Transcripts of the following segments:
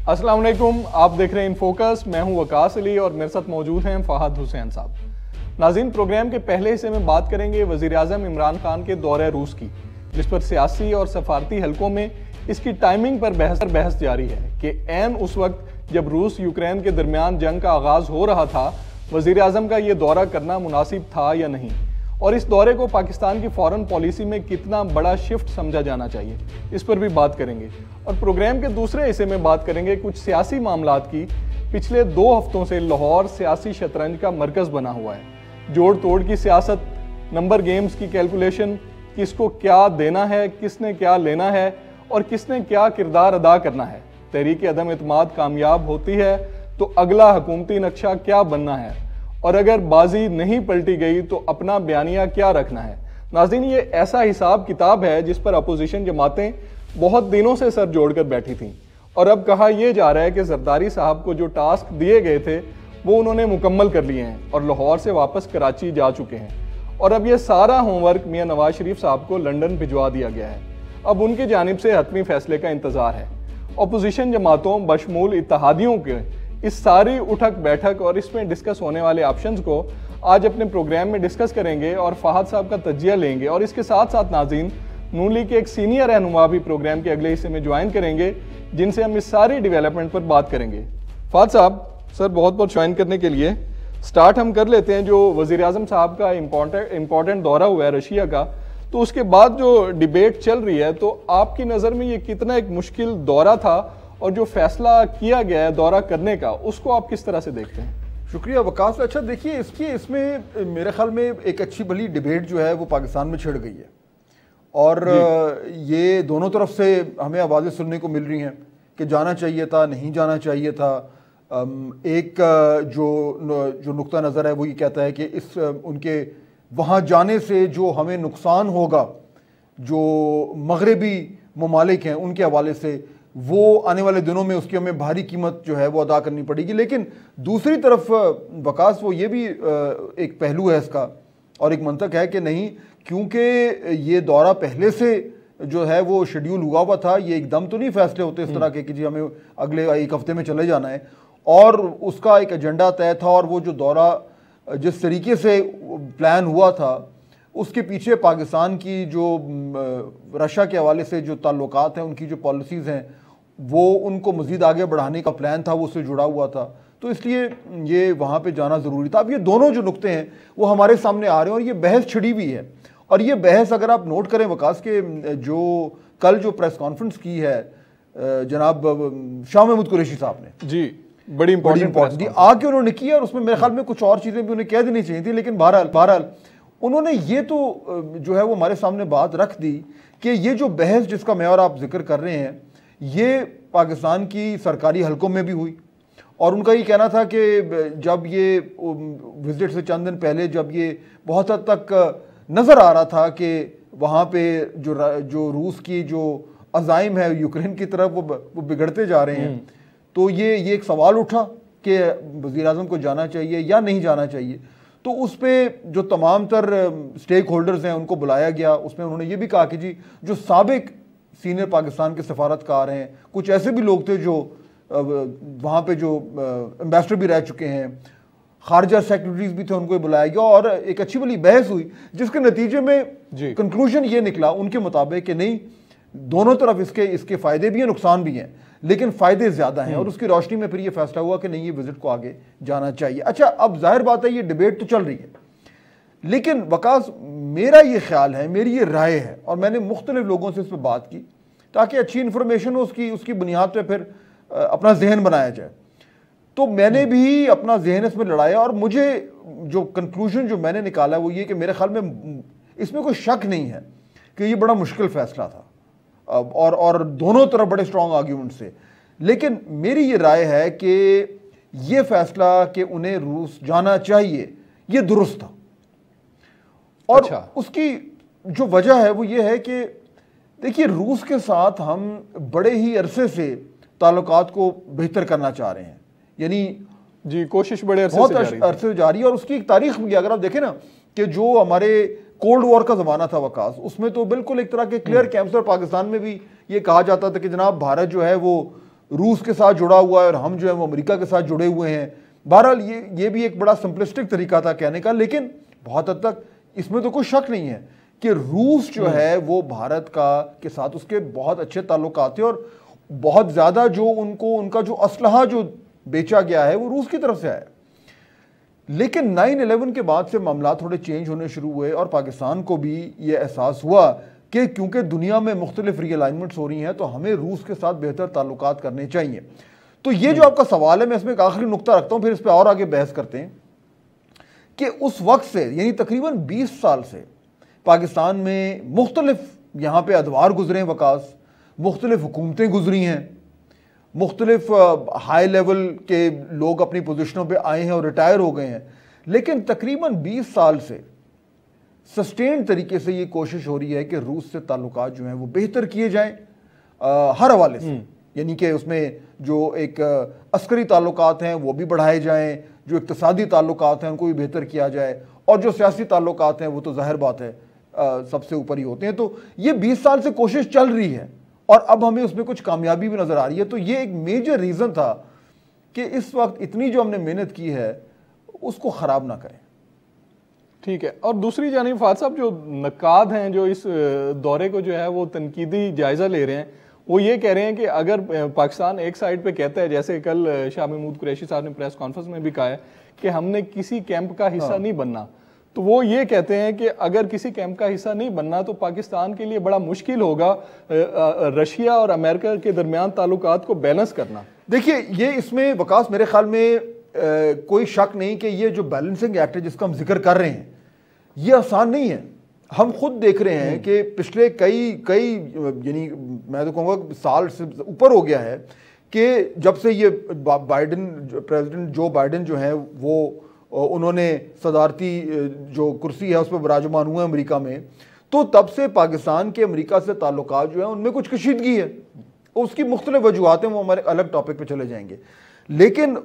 अस्सलाम वालेकुम, आप देख रहे हैं इन फोकस। मैं हूं वकास अली और मेरे साथ मौजूद हैं फहद हुसैन साहब। नाज़रीन, प्रोग्राम के पहले हिस्से में बात करेंगे वज़ीर आज़म इमरान खान के दौरे रूस की, जिस पर सियासी और सफारती हलकों में इसकी टाइमिंग पर बहस जारी है कि ऐन उस वक्त जब रूस यूक्रेन के दरमियान जंग का आगाज़ हो रहा था, वज़ीर आज़म का ये दौरा करना मुनासिब था या नहीं, और इस दौरे को पाकिस्तान की फॉरेन पॉलिसी में कितना बड़ा शिफ्ट समझा जाना चाहिए, इस पर भी बात करेंगे। और प्रोग्राम के दूसरे हिस्से में बात करेंगे कुछ सियासी मामलात की। पिछले 2 हफ्तों से लाहौर सियासी शतरंज का मरकज़ बना हुआ है। जोड़ तोड़ की सियासत, नंबर गेम्स की कैलकुलेशन, किसको क्या देना है, किसने क्या लेना है और किसने क्या किरदार अदा करना है। तहरीक अदम एतमाद कामयाब होती है तो अगला हुकूमती नक्शा क्या बनना है, और अगर बाजी नहीं पलटी गई तो अपना बयानिया क्या रखना है। नाज़रीन, ये ऐसा हिसाब किताब है जिस पर अपोजिशन जमातें बहुत दिनों से सर जोड़कर बैठी थीं, और अब कहा यह जा रहा है कि जरदारी साहब को जो टास्क दिए गए थे वो उन्होंने मुकम्मल कर लिए हैं और लाहौर से वापस कराची जा चुके हैं, और अब ये सारा होमवर्क मियां नवाज शरीफ साहब को लंदन भिजवा दिया गया है। अब उनकी जानिब से हतमी फैसले का इंतजार है। अपोजिशन जमातों बशमूल इत्तेहादियों के इस सारी उठक बैठक और इसमें डिस्कस होने वाले ऑप्शंस को आज अपने प्रोग्राम में डिस्कस करेंगे और फहद साहब का तजिया लेंगे, और इसके साथ साथ नाज़रीन, नून लीग के एक सीनियर रहनुमा भी प्रोग्राम के अगले हिस्से में ज्वाइन करेंगे, जिनसे हम इस सारी डेवलपमेंट पर बात करेंगे। फहद साहब, सर बहुत बहुत ज्वाइन करने के लिए। स्टार्ट हम कर लेते हैं जो वज़ीर आज़म साहब का इम्पोर्टेंट दौरा हुआ है रशिया का, तो उसके बाद जो डिबेट चल रही है, तो आपकी नज़र में ये कितना एक मुश्किल दौरा था, और जो फैसला किया गया है दौरा करने का, उसको आप किस तरह से देखते हैं? शुक्रिया वकास। अच्छा देखिए, इसमें मेरे ख्याल में एक अच्छी भली डिबेट जो है वो पाकिस्तान में छिड़ गई है, और ये दोनों तरफ से हमें आवाज़ें सुनने को मिल रही हैं कि जाना चाहिए था, नहीं जाना चाहिए था। एक जो नुक्ता नज़र है वो ये कहता है कि उनके वहाँ जाने से जो हमें नुकसान होगा, जो मगरबी ममालिक हैं उनके हवाले से, वो आने वाले दिनों में उसकी हमें भारी कीमत जो है वो अदा करनी पड़ेगी। लेकिन दूसरी तरफ वकास, वो ये भी एक पहलू है इसका, और एक मंतक है कि नहीं, क्योंकि ये दौरा पहले से जो है वो शेड्यूल हुआ था, ये एकदम तो नहीं फैसले होते इस तरह के कि जी हमें अगले 1 हफ्ते में चले जाना है, और उसका एक एजेंडा तय था, और वो जो दौरा जिस तरीके से प्लान हुआ था उसके पीछे पाकिस्तान की जो रशिया के हवाले से जो ताल्लुकात हैं, उनकी जो पॉलिसीज़ हैं, वो उनको मज़ीद आगे बढ़ाने का प्लान था, वो उससे जुड़ा हुआ था, तो इसलिए ये वहाँ पे जाना ज़रूरी था। अब ये दोनों जो नुक्ते हैं वो हमारे सामने आ रहे हैं, और ये बहस छिड़ी हुई है। और ये बहस अगर आप नोट करें वकास के, जो कल जो प्रेस कॉन्फ्रेंस की है जनाब शाह महमूद कुरैशी साहब ने, जी बड़ी इंपॉर्टेंट आके उन्होंने की, और उसमें मेरे ख्याल में कुछ और चीज़ें भी उन्हें कह देनी चाहिए थी, लेकिन बहरहाल उन्होंने ये तो जो है वो हमारे सामने बात रख दी कि ये जो बहस जिसका मैं और आप जिक्र कर रहे हैं, ये पाकिस्तान की सरकारी हलकों में भी हुई, और उनका ये कहना था कि जब ये विजिट से चंद दिन पहले जब ये बहुत हद तक नज़र आ रहा था कि वहाँ पे जो रूस की जो अज़ाइम है यूक्रेन की तरफ वो बिगड़ते जा रहे हैं, तो ये एक सवाल उठा कि वज़ीर आज़म को जाना चाहिए या नहीं जाना चाहिए। तो उस पर जो तमाम तर स्टेक होल्डर्स हैं उनको बुलाया गया। उसमें उन्होंने ये भी कहा कि जी जो साबिक सीनियर पाकिस्तान के सफारतकार हैं, कुछ ऐसे भी लोग थे जो वहाँ पे जो एम्बेसडर भी रह चुके हैं, खारजा सेक्रेटरीज भी थे, उनको बुलाया गया, और एक अच्छी वाली बहस हुई, जिसके नतीजे में कंक्लूजन ये निकला उनके मुताबिक कि नहीं, दोनों तरफ इसके फ़ायदे भी हैं, नुकसान भी हैं, लेकिन फ़ायदे ज़्यादा हैं, और उसकी रोशनी में फिर ये फैसला हुआ कि नहीं, ये विजिट को आगे जाना चाहिए। अच्छा, अब जाहिर बात है ये डिबेट तो चल रही है, लेकिन वकास मेरा ये ख्याल है, मेरी ये राय है, और मैंने मुख्तलिफ लोगों से इस पर बात की ताकि अच्छी इन्फॉर्मेशन हो, उसकी बुनियाद पर फिर अपना जहन बनाया जाए। तो मैंने भी अपना जहन इसमें लड़ाया, और मुझे जो कंक्लूजन जो मैंने निकाला वो ये कि मेरे ख्याल में इसमें कोई शक नहीं है कि ये बड़ा मुश्किल फैसला था, और दोनों तरफ बड़े स्ट्रॉन्ग आर्ग्यूमेंट से। लेकिन मेरी ये राय है कि ये फैसला कि उन्हें रूस जाना चाहिए ये दुरुस्त था, और अच्छा। उसकी जो वजह है वो ये है कि देखिए, रूस के साथ हम बड़े ही अरसे से ताल्लुकात को बेहतर करना चाह रहे हैं, यानी जी कोशिश बड़े अरसे से जारी है, और उसकी एक तारीख भी अगर आप देखें ना कि जो हमारे कोल्ड वॉर का ज़माना था वकास, उसमें तो बिल्कुल एक तरह के क्लियर कैंप्स, और पाकिस्तान में भी ये कहा जाता था कि जनाब भारत जो है वो रूस के साथ जुड़ा हुआ है और हम जो है वो अमेरिका के साथ जुड़े हुए हैं। बहरहाल ये भी एक बड़ा सिंपलिस्टिक तरीका था कहने का, लेकिन बहुत हद तक इसमें तो कोई शक नहीं है कि रूस जो है वो भारत के साथ उसके बहुत अच्छे ताल्लुकात थे और बहुत ज़्यादा जो उनका जो असलहा जो बेचा गया है वो रूस की तरफ से आया। लेकिन 9/11 के बाद से मामला थोड़े चेंज होने शुरू हुए और पाकिस्तान को भी ये एहसास हुआ कि क्योंकि दुनिया में मुख्तलिफ रीअलाइनमेंट्स हो रही हैं तो हमें रूस के साथ बेहतर ताल्लुकात करने चाहिए। तो ये जो आपका सवाल है, मैं इसमें एक आखिरी नुक्ता रखता हूँ, फिर इस पर और आगे बहस करते हैं कि उस वक्त से यानी तकरीबन 20 साल से पाकिस्तान में मुख्तलिफ यहाँ पे अदवार गुजरे हैं वकास, मुख्तलिफ हुकूमतें गुजरी हैं, मुख्तलिफ हाई लेवल के लोग अपनी पोजीशनों पे आए हैं और रिटायर हो गए हैं, लेकिन तकरीबन 20 साल से सस्टेन तरीके से ये कोशिश हो रही है कि रूस से ताल्लुकात जो हैं वो बेहतर किए जाएं हर हवाले से, यानी कि उसमें जो एक अस्करी ताल्लुकात हैं वो भी बढ़ाए जाएं, जो इक्तिसादी ताल्लुकात हैं उनको भी बेहतर किया जाए, और जो सियासी ताल्लुकात हैं वो तो ज़ाहिर बात है सबसे ऊपर ही होते हैं। तो ये 20 साल से कोशिश चल रही है और अब हमें उसमें कुछ कामयाबी भी नज़र आ रही है। तो ये एक मेजर रीज़न था कि इस वक्त इतनी जो हमने मेहनत की है उसको ख़राब ना करें। ठीक है। और दूसरी जानिब फाद साहब, जो नकाद हैं जो इस दौरे को जो है वो तनकीदी जायज़ा ले रहे हैं, वो ये कह रहे हैं कि अगर पाकिस्तान एक साइड पे कहता है, जैसे कल शाह महमूद कुरैशी साहब ने प्रेस कॉन्फ्रेंस में भी कहा है कि हमने किसी कैंप का हिस्सा नहीं बनना, तो वो ये कहते हैं कि अगर किसी कैंप का हिस्सा नहीं बनना तो पाकिस्तान के लिए बड़ा मुश्किल होगा रशिया और अमेरिका के दरमियान ताल्लुकात को बैलेंस करना। देखिए, ये इसमें वकास मेरे ख्याल में कोई शक नहीं कि ये जो बैलेंसिंग एक्ट है जिसका हम जिक्र कर रहे हैं ये आसान नहीं है। हम खुद देख रहे हैं कि पिछले कई यानी मैं तो कहूँगा साल से ऊपर हो गया है कि जब से ये प्रेसिडेंट जो बाइडेन जो है वो उन्होंने सदारती जो कुर्सी है उस पर विराजमान हुए अमेरिका में, तो तब से पाकिस्तान के अमेरिका से ताल्लुकात जो है उनमें कुछ कशीदगी है। उसकी मुख्तलिफ वजूहत हैं, वो हमारे अलग टॉपिक पे चले जाएंगे। लेकिन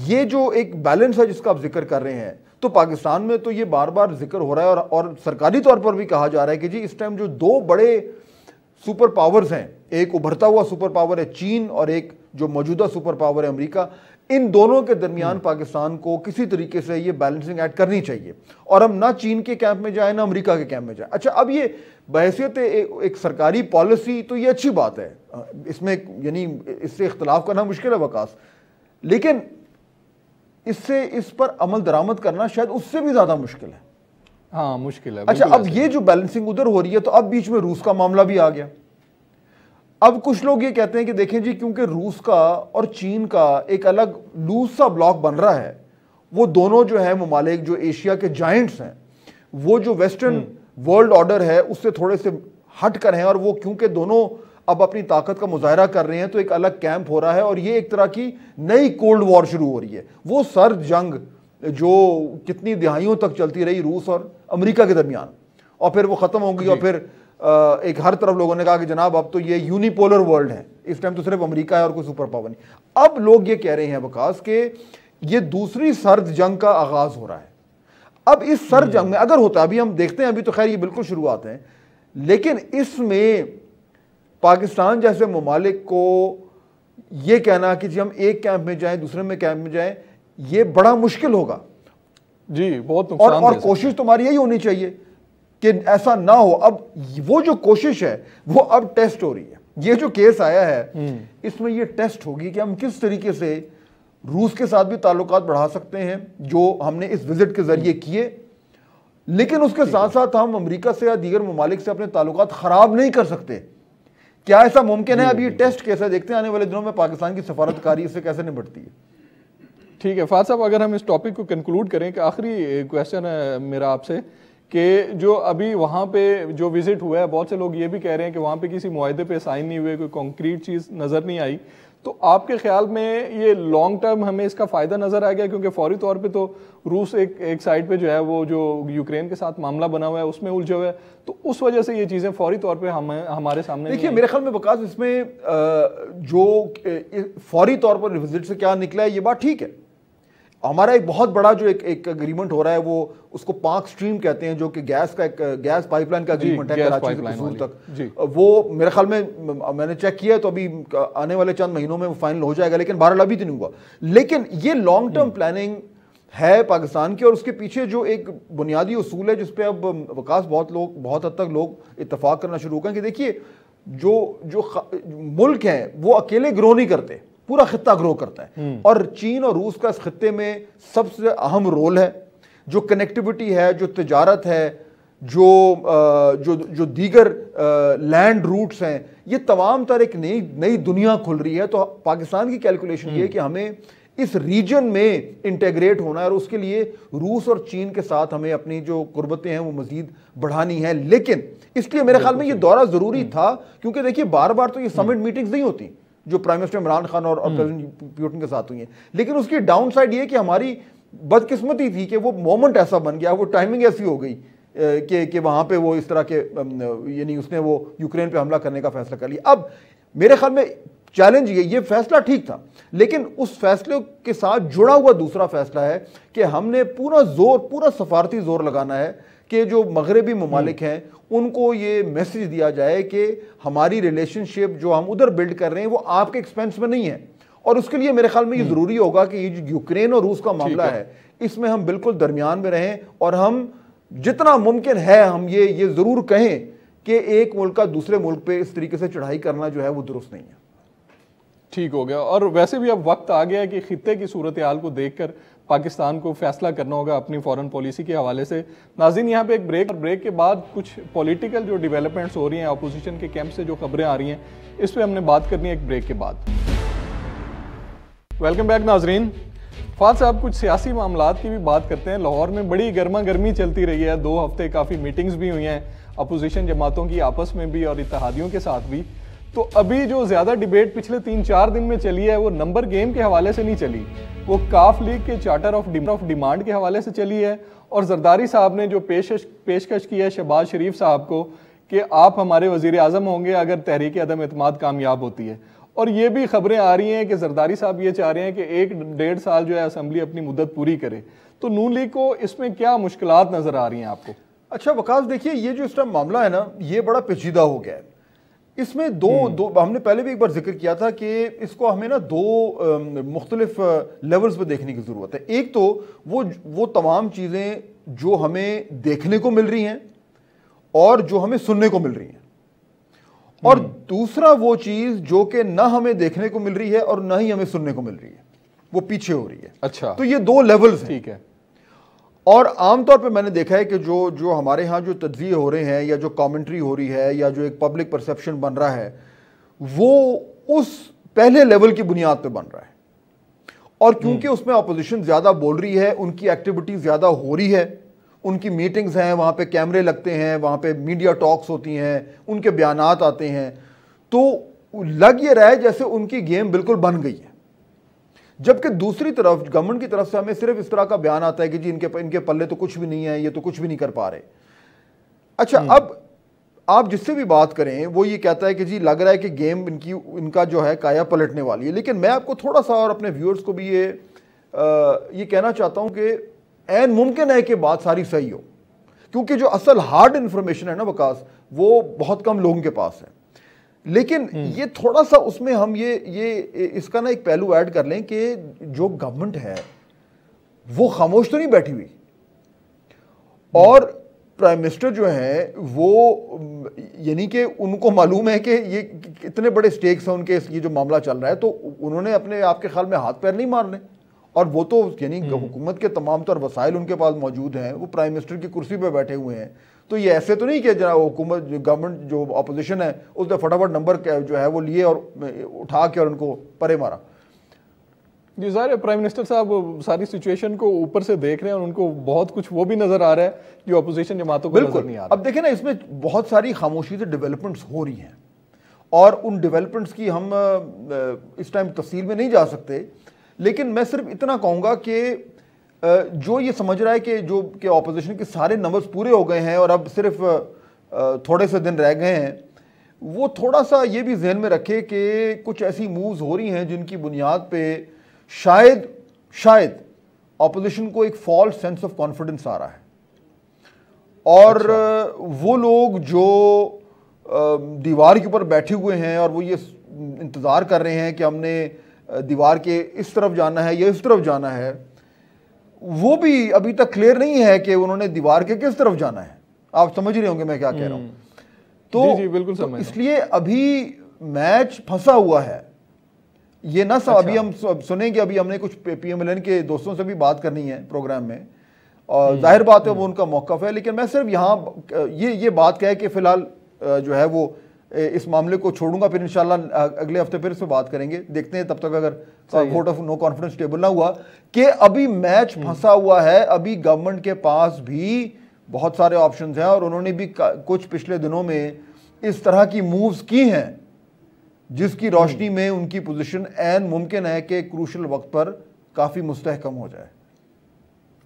ये जो एक बैलेंस है जिसका आप जिक्र कर रहे हैं, तो पाकिस्तान में तो ये बार बार जिक्र हो रहा है और सरकारी तौर पर भी कहा जा रहा है कि जी इस टाइम जो दो बड़े सुपर पावर्स हैं, एक उभरता हुआ सुपर पावर है चीन और एक जो मौजूदा सुपर पावर है अमेरिका, इन दोनों के दरमियान पाकिस्तान को किसी तरीके से ये बैलेंसिंग एक्ट करनी चाहिए और हम ना चीन के कैंप में जाए ना अमेरिका के कैंप में जाए। अच्छा, अब ये बहैसियत एक सरकारी पॉलिसी तो ये अच्छी बात है, इसमें यानी इससे इख्तलाफ करना मुश्किल है वकास, लेकिन इससे इस पर अमल दरामद करना शायद उससे भी ज्यादा मुश्किल है। हाँ, मुश्किल है। अच्छा, अब ये जो बैलेंसिंग उधर हो रही है तो अब बीच में रूस का मामला भी आ गया। अब कुछ लोग ये कहते हैं कि देखें जी, क्योंकि रूस का और चीन का एक अलग लूज सा ब्लॉक बन रहा है, वो दोनों जो है ममालिक जो एशिया के जायंट्स हैं, वो जो वेस्टर्न वर्ल्ड ऑर्डर है उससे थोड़े से हट कर हैं, और वो क्योंकि दोनों अब अपनी ताकत का मुजाहरा कर रहे हैं तो एक अलग कैंप हो रहा है और ये एक तरह की नई कोल्ड वॉर शुरू हो रही है। वो सर्द जंग जो कितनी दिहाइयों तक चलती रही रूस और अमेरिका के दरमियान, और फिर वो ख़त्म हो गई और फिर एक हर तरफ लोगों ने कहा कि जनाब अब तो ये यूनिपोलर वर्ल्ड है, इस टाइम तो सिर्फ अमेरिका है और कोई सुपर पावर नहीं। अब लोग ये कह रहे हैं वकास के ये दूसरी सर्द जंग का आगाज हो रहा है। अब इस सर्द जंग में अगर होता है, अभी हम देखते हैं, अभी तो खैर ये बिल्कुल शुरुआत है, लेकिन इसमें पाकिस्तान जैसे ममालिक को ये कहना कि जी हम एक कैंप में जाएं दूसरे में कैंप में जाएं, ये बड़ा मुश्किल होगा जी, बहुत नुकसान। और कोशिश तुम्हारी यही होनी चाहिए कि ऐसा ना हो। अब वो जो कोशिश है वो अब टेस्ट हो रही है। ये जो केस आया है इसमें ये टेस्ट होगी कि हम किस तरीके से रूस के साथ भी ताल्लुकात बढ़ा सकते हैं जो हमने इस विजिट के जरिए किए, लेकिन उसके साथ साथ हम अमेरिका से या दीगर ममालिक से अपने ताल्लुकात खराब नहीं कर सकते। क्या ऐसा मुमकिन है? अब ये टेस्ट केस है, देखते हैं आने वाले दिनों में पाकिस्तान की सफारतकारी इससे कैसे निपटती है। ठीक है फाद साहब, अगर हम इस टॉपिक को कंक्लूड करें कि आखिरी क्वेश्चन है मेरा आपसे कि जो अभी वहाँ पे जो विजिट हुआ है, बहुत से लोग ये भी कह रहे हैं कि वहाँ पे किसी मुआहदे पे साइन नहीं हुए, कोई कॉन्क्रीट चीज़ नज़र नहीं आई, तो आपके ख्याल में ये लॉन्ग टर्म हमें इसका फ़ायदा नज़र आ गया? क्योंकि फौरी तौर पे तो रूस एक साइड पे जो है वो जो यूक्रेन के साथ मामला बना हुआ है उसमें उलझे हुए है, तो उस वजह से ये चीज़ें फौरी तौर पे हमारे सामने देखिए मेरे ख्याल में वकास इसमें जो फौरी तौर पर विजिट से क्या निकला है ये बात ठीक है। हमारा एक बहुत बड़ा जो एक एग्रीमेंट हो रहा है, वो उसको पाक स्ट्रीम कहते हैं, जो कि गैस का एक गैस पाइपलाइन का एग्रीमेंट है कराची से कसूर तक। वो मेरे ख्याल में मैंने चेक किया है, तो अभी आने वाले चंद महीनों में वो फाइनल हो जाएगा, लेकिन बहरहाल अभी तो नहीं हुआ। लेकिन ये लॉन्ग टर्म प्लानिंग है पाकिस्तान की, और उसके पीछे जो एक बुनियादी उसूल है जिस पे अब वकास बहुत हद तक लोग इत्तफाक करना शुरू करें कि देखिए, जो मुल्क है वो अकेले ग्रो नहीं करते, पूरा खित्ता ग्रो करता है। और चीन और रूस का इस खित्ते में सबसे अहम रोल है। जो कनेक्टिविटी है, जो तिजारत है, जो दीगर लैंड रूट्स हैं, ये तमाम तर एक नई दुनिया खुल रही है। तो पाकिस्तान की कैलकुलेशन ये है कि हमें इस रीजन में इंटेग्रेट होना है, और उसके लिए रूस और चीन के साथ हमें अपनी जो कुर्बतें हैं वो मजीद बढ़ानी है। लेकिन इसलिए मेरे ख्याल में ये दौरा जरूरी था, क्योंकि देखिए बार बार तो ये समिट मीटिंग्स नहीं होती जो प्राइम मिनिस्टर इमरान खान और प्रेसिडेंट पुतिन के साथ हुई हैं। लेकिन उसकी डाउन साइड ये कि हमारी बदकिस्मती थी कि वो मोमेंट ऐसा बन गया, वो टाइमिंग ऐसी हो गई कि वहां पे वो इस तरह के यानी उसने वो यूक्रेन पे हमला करने का फैसला कर लिया। अब मेरे ख्याल में चैलेंज ये फैसला ठीक था, लेकिन उस फैसले के साथ जुड़ा हुआ दूसरा फैसला है कि हमने पूरा सफारती जोर लगाना है कि जो मगरबी ममालिक हैं उनको ये मैसेज दिया जाए कि हमारी रिलेशनशिप जो हम उधर बिल्ड कर रहे हैं वो आपके एक्सपेंस में नहीं है। और उसके लिए मेरे ख्याल में ये जरूरी होगा कि ये जो यूक्रेन और रूस का मामला है, इसमें हम बिल्कुल दरमियान में रहें, और हम जितना मुमकिन है हम ये जरूर कहें कि एक मुल्क का दूसरे मुल्क पे इस तरीके से चढ़ाई करना जो है वो दुरुस्त नहीं है। ठीक हो गया। और वैसे भी अब वक्त आ गया है कि खित्ते की सूरत हाल को देखकर पाकिस्तान को फैसला करना होगा अपनी फॉरेन पॉलिसी के हवाले से। नाज़रीन, यहाँ पे एक ब्रेक के बाद कुछ पॉलिटिकल जो डेवलपमेंट्स हो रही हैं, अपोजिशन के कैंप से जो खबरें आ रही हैं, इस पर हमने बात करनी है एक ब्रेक के बाद। वेलकम बैक नाज़रीन। फाद साहब, कुछ सियासी मामलात की भी बात करते हैं। लाहौर में बड़ी गर्मा गर्मी चलती रही है, 2 हफ्ते काफ़ी मीटिंग्स भी हुई हैं अपोजिशन जमातों की आपस में भी और इत्तेहादियों के साथ भी। तो अभी जो ज़्यादा डिबेट पिछले 3-4 दिन में चली है वो नंबर गेम के हवाले से नहीं चली, वो काफ लीग के चार्टर ऑफ डिमांड के हवाले से चली है। और जरदारी साहब ने जो पेशकश की है शहबाज शरीफ साहब को कि आप हमारे वज़ीर आज़म होंगे अगर तहरीक अदम एतमाद कामयाब होती है। और ये भी खबरें आ रही हैं कि जरदारी साहब ये चाह रहे हैं कि 1-1.5 साल जो है असम्बली अपनी मुद्दत पूरी करे। तो नून लीग को इसमें क्या मुश्किलात नज़र आ रही हैं आपको? अच्छा वकास, देखिए ये जो इस टाइम मामला है ना, ये बड़ा पेचीदा हो गया है। इसमें दो हमने पहले भी एक बार जिक्र किया था कि इसको हमें ना 2 मुख्तलिफ लेवल्स पे देखने की ज़रूरत है। एक तो वो तमाम चीज़ें जो हमें देखने को मिल रही हैं और जो हमें सुनने को मिल रही हैं, और दूसरा वो चीज़ जो कि ना हमें देखने को मिल रही है और ना ही हमें सुनने को मिल रही है, वो पीछे हो रही है। अच्छा, तो ये 2 लेवल्स हैं। ठीक है। और आमतौर पे मैंने देखा है कि जो हमारे यहाँ जो तज्ज़िये हो रहे हैं या जो कमेंट्री हो रही है या जो एक पब्लिक परसेप्शन बन रहा है, वो उस पहले लेवल की बुनियाद पे बन रहा है। और क्योंकि उसमें अपोजिशन ज़्यादा बोल रही है, उनकी एक्टिविटी ज़्यादा हो रही है, उनकी मीटिंग्स हैं, वहाँ पे कैमरे लगते हैं, वहाँ पे मीडिया टॉक्स होती हैं, उनके बयानात आते हैं, तो लग ये रहा है जैसे उनकी गेम बिल्कुल बन गई है। जबकि दूसरी तरफ गवर्नमेंट की तरफ से हमें सिर्फ इस तरह का बयान आता है कि जी इनके पल्ले तो कुछ भी नहीं है, ये तो कुछ भी नहीं कर पा रहे। अच्छा, अब आप जिससे भी बात करें वो ये कहता है कि जी लग रहा है कि गेम इनका जो है काया पलटने वाली है। लेकिन मैं आपको थोड़ा सा और अपने व्यूअर्स को भी ये कहना चाहता हूं कि ऐन मुमकिन है कि बात सारी सही हो, क्योंकि जो असल हार्ड इंफॉर्मेशन है ना वकास, वो बहुत कम लोगों के पास है। लेकिन ये थोड़ा सा उसमें हम ये इसका ना एक पहलू ऐड कर लें कि जो गवर्नमेंट है वो खामोश तो नहीं बैठी हुई, और प्राइम मिनिस्टर जो है वो यानी कि उनको मालूम है कि ये इतने बड़े स्टेक्स हैं उनके, ये जो मामला चल रहा है, तो उन्होंने अपने आपके ख्याल में हाथ पैर नहीं मारने। और वो तो यानी हुकूमत के तमाम तर वसाइल उनके पास मौजूद हैं, वो प्राइम मिनिस्टर की कुर्सी पर बैठे हुए हैं। तो ये ऐसे तो नहीं कि हुकूमत गवर्नमेंट जो अपोजिशन है उसने फटाफट नंबर जो है वो लिए और उठा के और उनको परे मारा। जी ज़ाहिर है प्राइम मिनिस्टर साहब सारी सिचुएशन को ऊपर से देख रहे हैं और उनको बहुत कुछ वो भी नजर आ रहा है जो अपोजिशन जमातों को नजर नहीं आ रहा। अब देखें ना, इसमें बहुत सारी खामोशी से डेवलपमेंट्स हो रही हैं और उन डेवलपमेंट्स की हम इस टाइम तफसील में नहीं जा सकते, लेकिन मैं सिर्फ इतना कहूँगा कि जो ये समझ रहा है कि ऑपोजिशन के सारे नंबर्स पूरे हो गए हैं और अब सिर्फ थोड़े से दिन रह गए हैं, वो थोड़ा सा ये भी जहन में रखे कि कुछ ऐसी मूव्स हो रही हैं जिनकी बुनियाद पे शायद ऑपोजिशन को एक फॉल्स सेंस ऑफ कॉन्फिडेंस आ रहा है और वो लोग जो दीवार के ऊपर बैठे हुए हैं और वो ये इंतज़ार कर रहे हैं कि हमने दीवार के इस तरफ जाना है या इस तरफ जाना है, वो भी अभी तक क्लियर नहीं है कि उन्होंने दीवार के किस तरफ जाना है। आप समझ रहे होंगे मैं क्या कह रहा हूं। तो, जी, बिल्कुल तो इसलिए अभी मैच फंसा हुआ है। ये ना सब अभी हम सुनेंगे, अभी हमने कुछ PMLN के दोस्तों से भी बात करनी है प्रोग्राम में और जाहिर बात है वो उनका मौक़िफ़ है, लेकिन मैं सिर्फ यहाँ ये बात कह के फिलहाल जो है वो इस मामले को छोड़ूंगा, फिर इंशाल्लाह अगले हफ्ते फिर इस पर बात करेंगे। देखते हैं तब तक अगर vote of no confidence table ना हुआ कि अभी मैच फंसा हुआ है। अभी गवर्नमेंट के पास भी बहुत सारे ऑप्शंस हैं और उन्होंने भी कुछ पिछले दिनों में इस तरह की मूव्स की हैं जिसकी रोशनी में उनकी पोजीशन ऐन मुमकिन है कि क्रूशल वक्त पर काफ़ी मुस्तहकम हो जाए।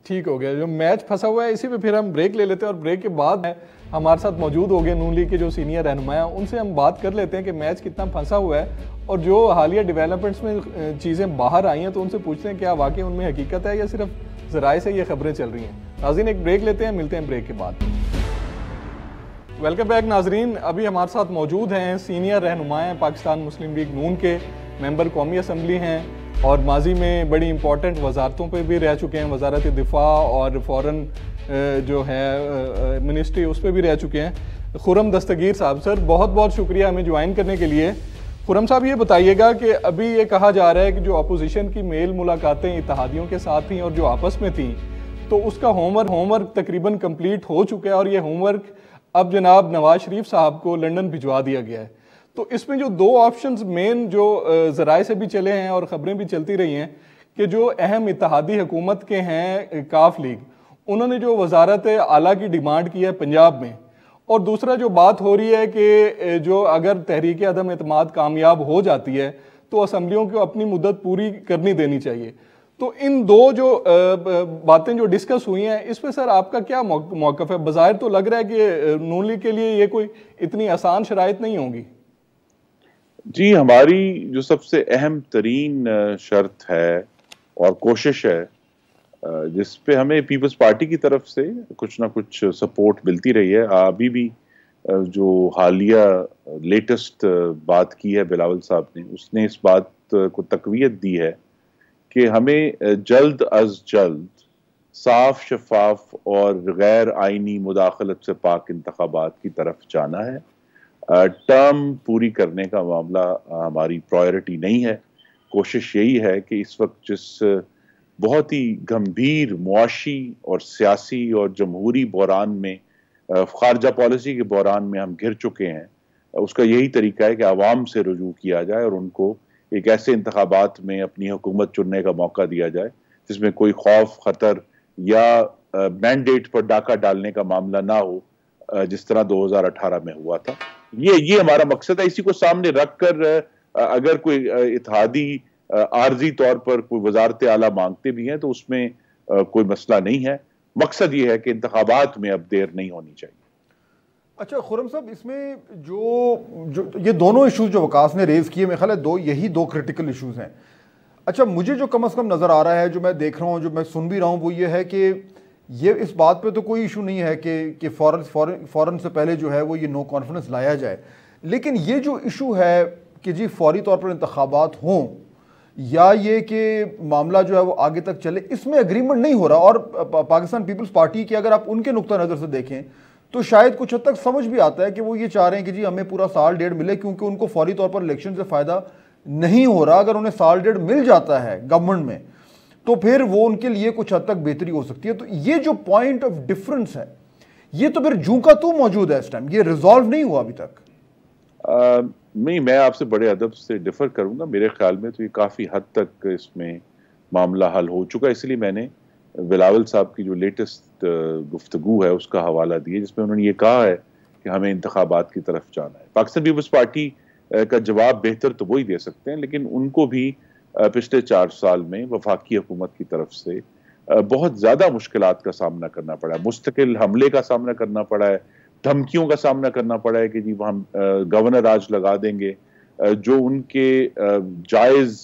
ठीक हो गया, जो मैच फंसा हुआ है इसी पे फिर हम ब्रेक ले लेते हैं और ब्रेक के बाद हमारे साथ मौजूद हो गए नून लीग के जो सीनियर रहनुमा, उनसे हम बात कर लेते हैं कि मैच कितना फंसा हुआ है और जो हालिया डेवलपमेंट्स में चीज़ें बाहर आई हैं तो उनसे पूछते हैं क्या वाकई उनमें हकीकत है या सिर्फ ज़राए से ये खबरें चल रही हैं। नाज़रीन एक ब्रेक लेते हैं, मिलते हैं ब्रेक के बाद। वेलकम बैक नाजरीन, अभी हमारे साथ मौजूद हैं सीनियर रहनुमाएँ पाकिस्तान मुस्लिम लीग नून के, मेंबर कौमी असम्बली हैं और माजी में बड़ी इंपॉर्टेंट वजारतों पे भी रह चुके हैं, वजारत दिफा और फ़ॉरन जो है मिनिस्ट्री उस पर भी रह चुके हैं। खुरम दस्तगीर साहब, सर बहुत बहुत शुक्रिया हमें ज्वाइन करने के लिए। खुरम साहब ये बताइएगा कि अभी ये कहा जा रहा है कि जो अपोजिशन की मेल मुलाकातें इत्तेहादियों के साथ थी और जो आपस में थी तो उसका होमवर्क तकरीबन कंप्लीट हो चुका है और ये होमवर्क अब जनाब नवाज शरीफ साहब को लंदन भिजवा दिया गया है। तो इसमें जो दो ऑप्शंस मेन जो ज़राए से भी चले हैं और ख़बरें भी चलती रही हैं कि जो अहम इत्तेहादी हुकूमत के हैं काफ लीग, उन्होंने जो वजारत आला की डिमांड की है पंजाब में, और दूसरा जो बात हो रही है कि जो अगर तहरीक अदम एतमाद कामयाब हो जाती है तो असम्बलियों को अपनी मुद्दत पूरी करनी देनी चाहिए। तो इन दो जो बातें जो डिस्कस हुई हैं इस पे सर आपका क्या मौक़िफ़ है? बज़ाहिर तो लग रहा है कि नून लीग के लिए ये कोई इतनी आसान शराइत नहीं होंगी। जी, हमारी जो सबसे अहम तरीन शर्त है और कोशिश है जिस पे हमें पीपल्स पार्टी की तरफ से कुछ ना कुछ सपोर्ट मिलती रही है। अभी भी जो हालिया लेटेस्ट बात की है बिलावल साहब ने, उसने इस बात को तक़वियत दी है कि हमें जल्द अज जल्द साफ, शफाफ और गैर आइनी मुदाखलत से पाक इंतखाबात की तरफ जाना है। टर्म पूरी करने का मामला हमारी प्रायोरिटी नहीं है। कोशिश यही है कि इस वक्त जिस बहुत ही गंभीर मुआशी और सियासी और जमहूरी बहरान में, खारजा पॉलिसी के बहरान में हम घिर चुके हैं, उसका यही तरीका है कि आवाम से रुजू किया जाए और उनको एक ऐसे इंतखाबात में अपनी हुकूमत चुनने का मौका दिया जाए जिसमें कोई खौफ, खतर या मैंडेट पर डाका डालने का मामला ना हो जिस तरह 2018 में हुआ था। ये हमारा मकसद है। इसी को सामने रखकर अगर कोई इत्तेहादी आर्जी तौर पर कोई वजारत आला मांगते भी हैं तो उसमें कोई मसला नहीं है। मकसद ये है कि इंतखाबात में अब देर नहीं होनी चाहिए। अच्छा खुरम साहब, इसमें जो ये दोनों इश्यूज जो वकास ने रेज किए, मेरे ख्याल है यही दो क्रिटिकल इश्यूज हैं। अच्छा, मुझे जो कम से कम नज़र आ रहा है, जो मैं देख रहा हूँ, जो मैं सुन भी रहा हूँ, वो ये है कि ये इस बात पे तो कोई इशू नहीं है कि फ़ौरन से पहले जो है वो ये नो कॉन्फिडेंस लाया जाए, लेकिन ये जो इशू है कि जी फौरी तौर पर इंतखाबात हों या ये कि मामला जो है वो आगे तक चले, इसमें एग्रीमेंट नहीं हो रहा। और पाकिस्तान पीपल्स पार्टी की अगर आप उनके नुक्ता नज़र से देखें तो शायद कुछ हद तक समझ भी आता है कि वो ये चाह रहे हैं कि जी हमें पूरा साल डेढ़ मिले, क्योंकि उनको फौरी तौर पर इलेक्शन से फ़ायदा नहीं हो रहा। अगर उन्हें साल डेढ़ मिल जाता है गवर्नमेंट में तो फिर वो उनके लिए कुछ हद तक बेहतरी हो सकती है। तो ये जो पॉइंट ऑफ डिफरेंस है ये तो फिर जूं का तू मौजूद है इस टाइम, ये रिजॉल्व नहीं हुआ अभी तक। नहीं, मैं आपसे बड़े अदब से डिफर करूंगा। मेरे ख्याल में तो ये काफ़ी हद तक इसमें मामला हल हो चुका है। इसलिए मैंने बिलावल साहब की जो लेटेस्ट गुफ्तगू है उसका हवाला दिया, जिसमें उन्होंने ये कहा है कि हमें इंतखाबात की तरफ जाना है। पाकिस्तान पीपल्स पार्टी का जवाब बेहतर तो वही दे सकते हैं, लेकिन उनको भी पिछले 4 साल में वफाकी हुकूमत की तरफ से बहुत ज़्यादा मुश्किलात का सामना करना पड़ा है। मुस्तकिल हमले का सामना करना पड़ा है, धमकियों का सामना करना पड़ा है कि जी हम गवर्नर राज लगा देंगे। जो उनके जायज़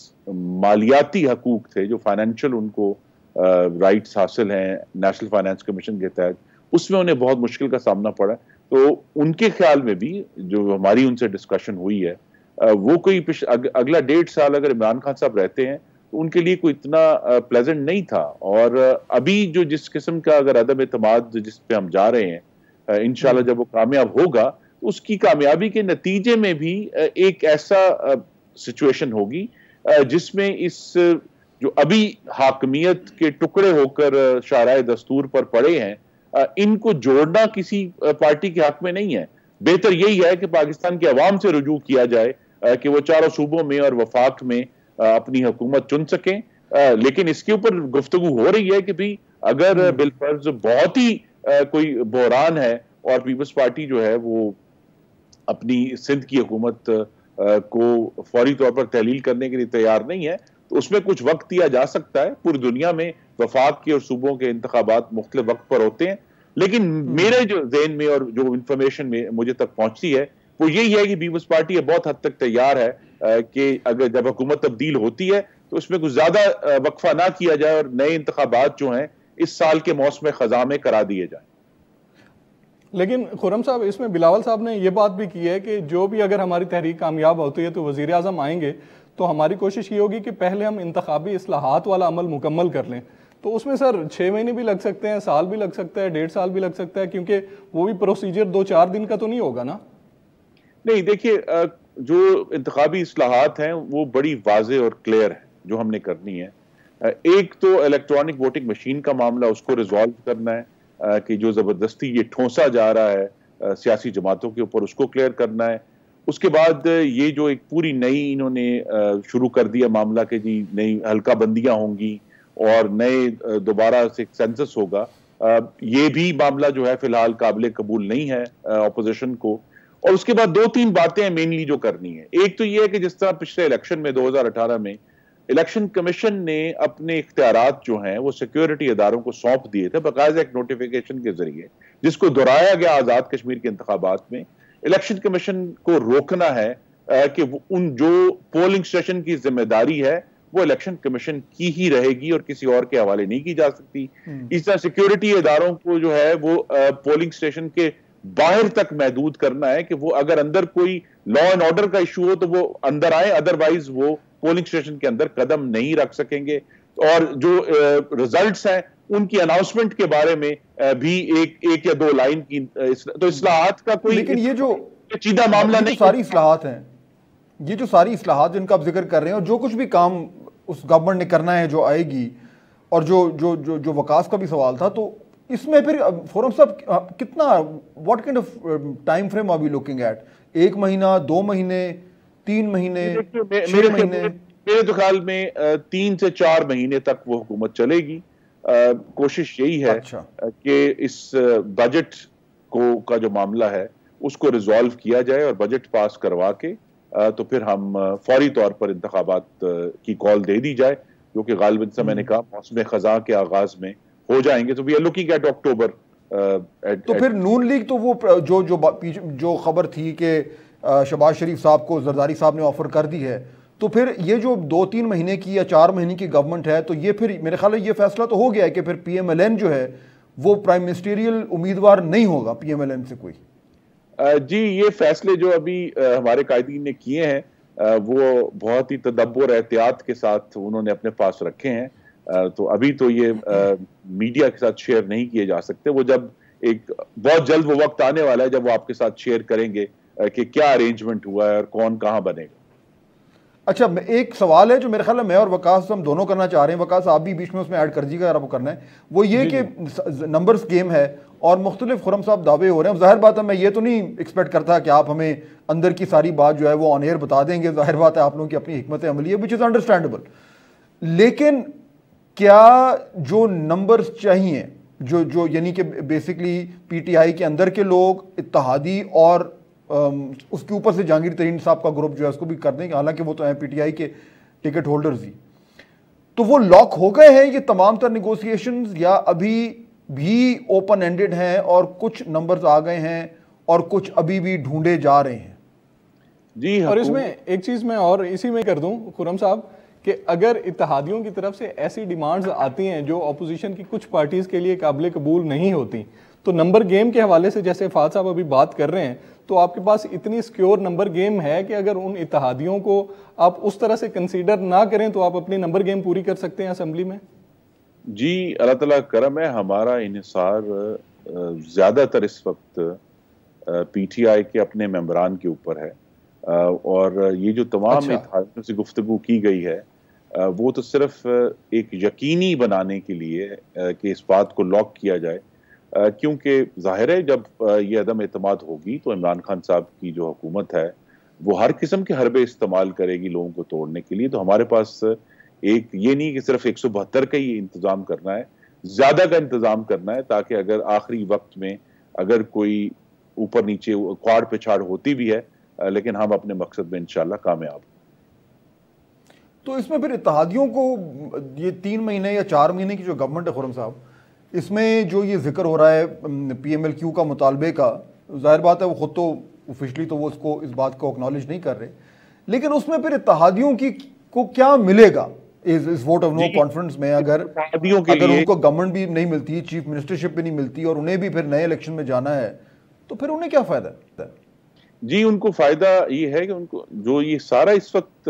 मालियाती हकूक थे, जो फाइनेंशियल उनको राइट्स हासिल हैं नेशनल फाइनेंस कमीशन के तहत, उसमें उन्हें बहुत मुश्किल का सामना पड़ा। तो उनके ख्याल में भी जो हमारी उनसे डिस्कशन हुई है, वो कोई अगला 1.5 साल अगर इमरान खान साहब रहते हैं तो उनके लिए कोई इतना प्लेजेंट नहीं था। और अभी जो जिस किस्म का अगर अदम एतमाद जिस पे हम जा रहे हैं, इंशाल्लाह जब वो कामयाब होगा तो उसकी कामयाबी के नतीजे में भी एक ऐसा सिचुएशन होगी जिसमें इस जो अभी हाकमियत के टुकड़े होकर शाहराए दस्तूर पर पड़े हैं, इनको जोड़ना किसी पार्टी के हक में नहीं है। बेहतर यही है कि पाकिस्तान की आवाम से रुजू किया जाए कि वो चारों सूबों में और वफाक में अपनी हुकूमत चुन सकें। लेकिन इसके ऊपर गुफ्तगू हो रही है कि भी अगर बिलफर्ज बहुत ही कोई बहरान है और पीपल्स पार्टी जो है वो अपनी सिंध की हुकूमत को फौरी तौर पर तहलील करने के लिए तैयार नहीं है, तो उसमें कुछ वक्त दिया जा सकता है। पूरी दुनिया में वफाक के और सूबों के इंतखाबात मुख्तलिफ वक्त पर होते हैं, लेकिन मेरे जो ज़हन में और जो इंफॉर्मेशन में मुझे तक पहुंचती है वो यही है कि पीपल्स पार्टी बहुत हद तक तैयार है कि अगर जब हुकूमत तब्दील होती है तो उसमें कुछ ज्यादा वक्फा ना किया जाए और नए इंतखाबात जो हैं इस साल के मौसम खज़ा में करा दिए जाए। लेकिन खुर्रम साहब, इसमें बिलावल साहब ने यह बात भी की है कि जो भी अगर हमारी तहरीक कामयाब होती है तो वज़ीर आज़म आएंगे तो हमारी कोशिश ये होगी कि पहले हम इंतखाबी इस्लाहात वाला अमल मुकम्मल कर लें। तो उसमें सर 6 महीने भी लग सकते हैं, साल भी लग सकता है, 1.5 साल भी लग सकता है, क्योंकि वो भी प्रोसीजर 2-4 दिन का तो नहीं होगा ना। नहीं, देखिए, जो इंतखाबी इस्लाहात हैं वो बड़ी वाज़े और क्लियर है जो हमने करनी है। एक तो इलेक्ट्रॉनिक वोटिंग मशीन का मामला, उसको रिजॉल्व करना है कि जो ज़बरदस्ती ये ठोंसा जा रहा है सियासी जमातों के ऊपर, उसको क्लियर करना है। उसके बाद ये जो एक पूरी नई इन्होंने शुरू कर दिया मामला कि जी नई हल्का बंदियां होंगी और नए दोबारा से सेंसस होगा, ये भी मामला जो है फिलहाल काबिल कबूल नहीं है ऑपोजिशन को। और उसके बाद 2-3 बातें मेनली जो करनी है। एक तो ये है कि जिस तरह पिछले इलेक्शन में 2018 में इलेक्शन कमीशन ने अपने इख्तियारात जो हैं वो सिक्योरिटी इदारों को सौंप दिए थे बाकायदा एक नोटिफिकेशन के जरिए, जिसको दोहराया गया आजाद कश्मीर के इंतखाबात में। इलेक्शन कमीशन को रोकना है कि उन जो पोलिंग स्टेशन की जिम्मेदारी है वो इलेक्शन कमीशन की ही रहेगी और किसी और के हवाले नहीं की जा सकती। इस तरह सिक्योरिटी इदारों को जो है वो पोलिंग स्टेशन के बाहर तक महदूद करना है कि वो अगर अंदर कोई लॉ एंड ऑर्डर का इशू हो तो वो अंदर आए, अदरवाइज वो पोलिंग स्टेशन के अंदर कदम नहीं रख सकेंगे। और जो रिजल्ट्स हैं उनकी अनाउंसमेंट के बारे में भी एक या 2 लाइन की तो इस्लाहात का कोई, लेकिन ये जो सीधा मामला नहीं, सारी इस्लाहात हैं, ये जो सारी इस्लाहात जिनका आप जिक्र कर रहे हैं और जो कुछ भी काम उस गवर्नमेंट ने करना है जो आएगी, और जो जो जो जो वकास का भी सवाल था, तो इसमें फिर फोरम साहब कितना, what kind of time frame are we looking at? 1 महीना, 2 महीने, 3 महीने, 6 महीने? मेरे तो ख्याल में 3 से 4 महीने तक वो हुकूमत चलेगी। कोशिश यही है कि इस बजट का जो मामला है उसको रिजॉल्व किया जाए और बजट पास करवा के तो फिर हम फौरी तौर पर इंतखाबात की कॉल दे दी जाए, जो कि गालिबन से मैंने कहा मौसम खज़ा के आगाज में हो जाएंगे। तो we are looking at October. तो फिर नून लीग तो वो जो खबर थी कि शहबाज शरीफ साहब को जरदारी साहब ने ऑफर कर दी है, तो फिर ये जो 2-3 महीने की या 4 महीने की गवर्नमेंट है, तो ये फिर मेरे ख्याल में ये फैसला तो हो गया है कि फिर PMLN जो है वो प्राइम मिनिस्टेरियल उम्मीदवार नहीं होगा PMLN से कोई। जी, ये फैसले जो अभी हमारे कायदीन ने किए हैं वो बहुत ही तदब्बर एहतियात के साथ उन्होंने अपने पास रखे हैं। तो अभी तो ये मीडिया के साथ शेयर नहीं किए जा सकते। वो जब एक बहुत जल्द वो वक्त आने वाला है जब वो आपके साथ शेयर करेंगे कि क्या अरेंजमेंट हुआ है और कौन कहाँ बनेगा। अच्छा, एक सवाल है जो मेरे ख्याल में मैं और वकास हम दोनों करना चाह रहे हैं, वकास आप भी बीच में उसमें ऐड कर दीजिएगा अगर आपको करना है। वो ये कि नंबर्स गेम है और मुख्तलिफ खुर्रम साहब दावे हो रहे हैं। जाहिर बात है मैं ये तो नहीं एक्सपेक्ट करता कि आप हमें अंदर की सारी बात जो है वो ऑन एयर बता देंगे। जाहिर बात है आप लोगों की अपनी हिकमत अमली है, विच इज़ अंडरस्टैंडेबल। लेकिन क्या जो नंबर्स चाहिए, जो यानी कि बेसिकली PTI के अंदर के लोग, इत्तेहादी और उसके ऊपर से जहांगीर तरीन साहब का ग्रुप जो है उसको भी कर देंगे, हालांकि वो तो हैं PTI के टिकट होल्डर्स ही, तो वो लॉक हो गए हैं ये तमाम तर निगोशिएशंस, या अभी भी ओपन एंडेड हैं और कुछ नंबर्स आ गए हैं और कुछ अभी भी ढूंढे जा रहे हैं? जी, और इसमें एक चीज़ मैं और इसी में कर दूं खुर्रम साहब कि अगर इत्तेहादियों की तरफ से ऐसी डिमांड्स आती हैं जो अपोजिशन की कुछ पार्टीज के लिए काबिल कबूल नहीं होती, तो नंबर गेम के हवाले से जैसे फाद साहब अभी बात कर रहे हैं, तो आपके पास इतनी सिक्योर नंबर गेम है कि अगर उन इत्तेहादियों को आप उस तरह से कंसीडर ना करें तो आप अपनी नंबर गेम पूरी कर सकते हैं असेंबली में? जी, अल्लाह ताला करम है, हमारा इन्हिसार ज्यादातर इस वक्त पीटीआई के अपने मेंबरान के ऊपर है, और ये जो तमाम इत्तेहादियों से गुफ्तगू की गई है वो तो सिर्फ एक यकीनी बनाने के लिए कि इस बात को लॉक किया जाए, क्योंकि जाहिर है जब ये अदम एतमाद होगी तो इमरान खान साहब की जो हुकूमत है वो हर किस्म के हरबे इस्तेमाल करेगी लोगों को तोड़ने के लिए। तो हमारे पास एक ये नहीं कि सिर्फ 172 का ही इंतजाम करना है, ज्यादा का इंतजाम करना है, ताकि अगर आखिरी वक्त में अगर कोई ऊपर नीचे क्वाड़ पिछाड़ होती भी है लेकिन हम अपने मकसद में इंशाल्लाह कामयाब। तो इसमें फिर इत्तेहादियों को ये 3 महीने या 4 महीने की जो गवर्नमेंट है खुर्रम साहब, इसमें जो ये जिक्र हो रहा है PMLQ का मुतालबे का, जाहिर बात है वो खुद तो ऑफिशियली तो वो उसको इस बात को एक्नॉलेज नहीं कर रहे, लेकिन उसमें फिर इत्तेहादियों की को क्या मिलेगा इस वोट ऑफ नो कॉन्फिडेंस में? अगर उनको गवर्नमेंट भी नहीं मिलती, चीफ मिनिस्टरशिप भी नहीं मिलती और उन्हें भी फिर नए इलेक्शन में जाना है, तो फिर उन्हें क्या फायदा है? जी, उनको फायदा ये है कि उनको जो ये सारा इस वक्त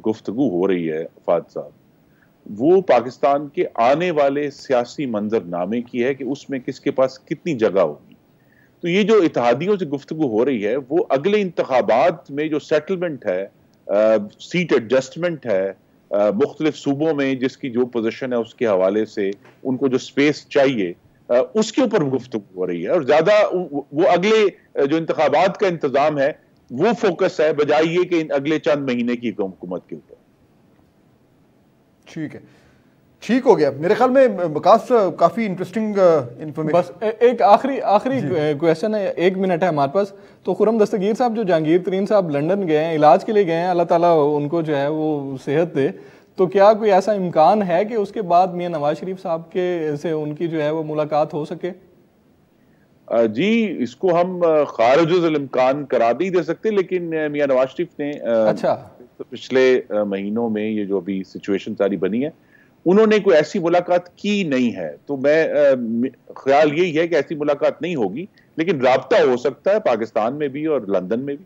गुफ्तगू हो रही है फाद साहब, वो पाकिस्तान के आने वाले सियासी मंजरनामे की है कि उसमें किसके पास कितनी जगह होगी। तो ये जो इत्तेहादियों से गुफ्तगू हो रही है वो अगले इंतखाबात में जो सेटलमेंट है, सीट एडजस्टमेंट है, मुख्तलिफ सूबों में जिसकी जो पोजीशन है उसके हवाले से उनको जो स्पेस चाहिए उसके ऊपर गुफ्तगू हो रही है, और ज्यादा वो अगले जो इंतखाबात का इंतजाम है वो फोकस है बजाय ये कि अगले चंद महीने की हुकूमत के ऊपर। ठीक है, ठीक हो गया मेरे ख्याल में। विकास, काफी इंटरेस्टिंग इंफॉर्मेशन। बस एक आखिरी क्वेश्चन है, 1 मिनट है हमारे पास। तो खुर्रम दस्तगीर साहब, जो जहांगीर तरीन साहब लंदन गए हैं, इलाज के लिए गए हैं, अल्लाह ताला उनको जो है वो सेहत दे, तो क्या कोई ऐसा इम्कान है कि उसके बाद मियां नवाज शरीफ साहब के से उनकी जो है वो मुलाकात हो सके? जी, इसको हम खारिजुल इम्कान करार नहीं दे सकते, लेकिन मियां नवाज शरीफ ने तो पिछले महीनों में ये जो अभी सिचुएशन सारी बनी है, उन्होंने कोई ऐसी मुलाकात की नहीं है। तो मैं ख्याल यही है कि ऐसी मुलाकात नहीं होगी, लेकिन राब्ता हो सकता है पाकिस्तान में भी और लंदन में भी।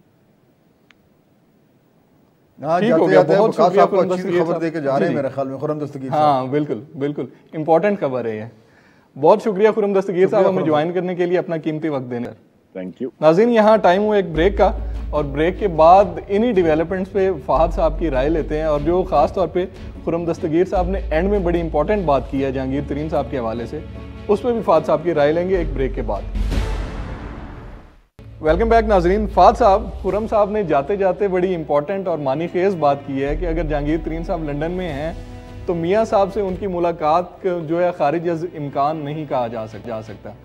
ठीक हो गया, बहुत शुक्रिया खबर देके जा रहे हैं मेरे ख्याल में खुर्रम दस्तगीर। हाँ बिल्कुल बिल्कुल, इंपॉर्टेंट खबर है ये। बहुत शुक्रिया खुर्रम दस्तगीर साहब हमें ज्वाइन करने के लिए, अपना कीमती वक्त देने। थैंक यू नाज़रीन, यहाँ टाइम हुआ एक ब्रेक का, और ब्रेक के बाद इन्हीं डेवलपमेंट्स पे फहद साहब की राय लेते हैं, और जो खास तौर पे खुर्रम दस्तगीर साहब ने एंड में बड़ी इंपॉर्टेंट बात की है जहांगीर तरीन साहब के हवाले से, उस पर भी फहद साहब की राय लेंगे एक ब्रेक के बाद। वेलकम बैक नाजरीन। फहद साहब, खुर्रम साहब ने जाते जाते बड़ी इंपॉर्टेंट और मानी खेज बात की है कि अगर जहांगीर तरीन साहब लंदन में हैं तो मियाँ साहब से उनकी मुलाकात जो है खारिज इम्कान नहीं कहा जा सकता।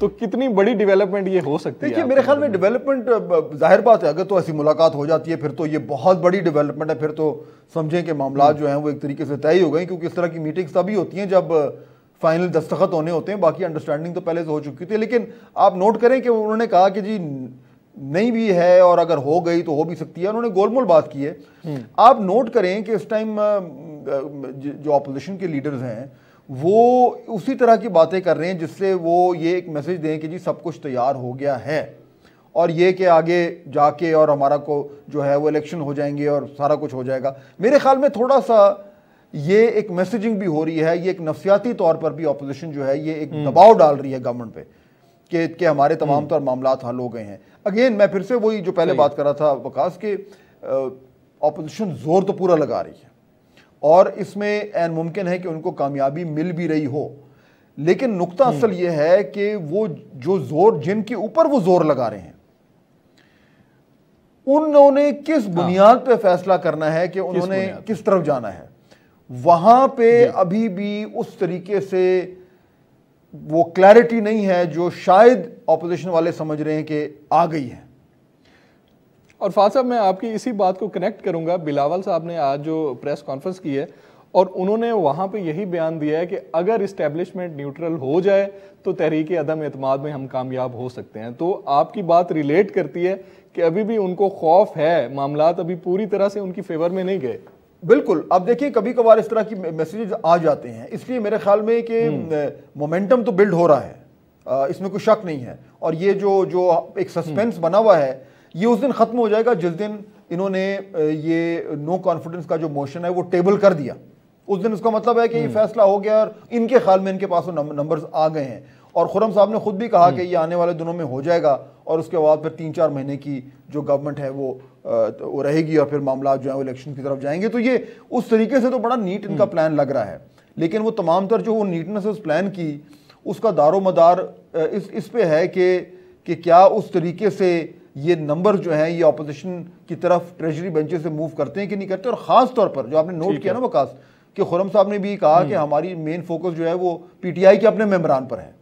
तो कितनी बड़ी डेवलपमेंट ये हो सकती है? देखिए, मेरे ख्याल में डेवलपमेंट, जाहिर बात है, अगर तो ऐसी मुलाकात हो जाती है फिर तो ये बहुत बड़ी डेवलपमेंट है। फिर तो समझें कि मामला जो हैं वो एक तरीके से तय हो गए, क्योंकि इस तरह की मीटिंग्स तभी होती हैं जब फाइनल दस्तखत होने होते हैं। बाकी अंडरस्टैंडिंग तो पहले से हो चुकी थी, लेकिन आप नोट करें कि उन्होंने कहा कि जी नहीं भी है, और अगर हो गई तो हो भी सकती है। उन्होंने गोलमोल बात की है। आप नोट करें कि इस टाइम जो अपोजिशन के लीडर्स हैं वो उसी तरह की बातें कर रहे हैं जिससे वो ये एक मैसेज दें कि जी सब कुछ तैयार हो गया है, और ये कि आगे जाके और हमारा को जो है वो इलेक्शन हो जाएंगे और सारा कुछ हो जाएगा। मेरे ख्याल में थोड़ा सा ये एक मैसेजिंग भी हो रही है, ये एक नफसियाती तौर पर भी अपोजिशन जो है ये एक दबाव डाल रही है गवर्नमेंट पे कि हमारे तमाम तर मामलात हल हो गए हैं। अगेन मैं फिर से वही जो पहले बात कर रहा था वकास के, अपोजिशन जोर तो पूरा लगा रही है और इसमें ऐन मुमकिन है कि उनको कामयाबी मिल भी रही हो, लेकिन नुक्ता असल ये है कि वो जो जोर जिनके ऊपर वो जोर लगा रहे हैं उन्होंने किस बुनियाद पे फैसला करना है कि उन्होंने किस तरफ जाना है। वहां पे अभी भी उस तरीके से वो क्लैरिटी नहीं है जो शायद ऑपोजिशन वाले समझ रहे हैं कि आ गई है। और फाद साहब, मैं आपकी इसी बात को कनेक्ट करूंगा। बिलावल साहब ने आज जो प्रेस कॉन्फ्रेंस की है और उन्होंने वहां पे यही बयान दिया है कि अगर इस्टेब्लिशमेंट न्यूट्रल हो जाए तो तहरीक अदम एतमाद में हम कामयाब हो सकते हैं। तो आपकी बात रिलेट करती है कि अभी भी उनको खौफ है, मामलात अभी पूरी तरह से उनकी फेवर में नहीं गए। बिल्कुल। अब देखिए कभी कभार इस तरह की मैसेजेस आ जाते हैं, इसलिए मेरे ख्याल में कि मोमेंटम तो बिल्ड हो रहा है, इसमें कोई शक नहीं है। और ये जो एक सस्पेंस बना हुआ है ये उस दिन खत्म हो जाएगा जिस दिन इन्होंने ये नो कॉन्फिडेंस का जो मोशन है वो टेबल कर दिया। उस दिन उसका मतलब है कि ये फैसला हो गया और इनके ख्याल में इनके पास नंबर्स आ गए हैं। और खुर्रम साहब ने खुद भी कहा कि ये आने वाले दिनों में हो जाएगा और उसके बाद फिर 3-4 महीने की जो गवर्नमेंट है वो रहेगी और फिर मामला जो है वो इलेक्शन की तरफ जाएंगे। तो ये उस तरीके से तो बड़ा नीट इनका प्लान लग रहा है, लेकिन वो तमाम तर जो वो नीटनेस उस प्लान की उसका दारो मदार इस पे है कि क्या उस तरीके से ये नंबर जो है ये अपोजिशन की तरफ ट्रेजरी बेंचेस से मूव करते हैं कि नहीं करते। और ख़ास तौर पर जो आपने नोट किया ना वकास, कि खुर्रम साहब ने भी कहा कि हमारी मेन फोकस जो है वो पीटीआई के अपने मेंबरान पर है।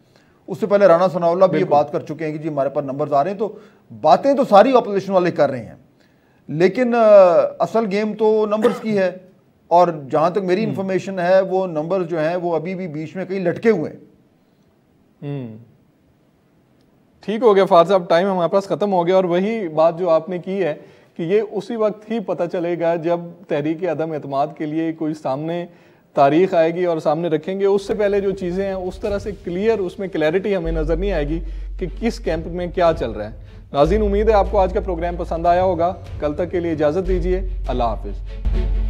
उससे पहले राना सनाउल्लाह भी ये बात कर चुके हैं कि जी हमारे पास नंबर्स आ रहे हैं। तो बातें तो सारी अपोजिशन वाले कर रहे हैं, लेकिन असल गेम तो नंबर्स की है। और जहां तक मेरी इंफॉर्मेशन है वो नंबर्स जो हैं वो अभी भी बीच में कहीं लटके हुए हैं। ठीक हो गया फाद साहब, टाइम हमारे पास खत्म हो गया। और वही बात जो आपने की है कि ये उसी वक्त ही पता चलेगा जब तहरीक अदम एतमाद के लिए कोई सामने तारीख आएगी और सामने रखेंगे। उससे पहले जो चीज़ें हैं उस तरह से क्लियर, उसमें क्लैरिटी हमें नज़र नहीं आएगी कि किस कैंप में क्या चल रहा है। नाज़रीन, उम्मीद है आपको आज का प्रोग्राम पसंद आया होगा। कल तक के लिए इजाज़त दीजिए। अल्लाह हाफिज़।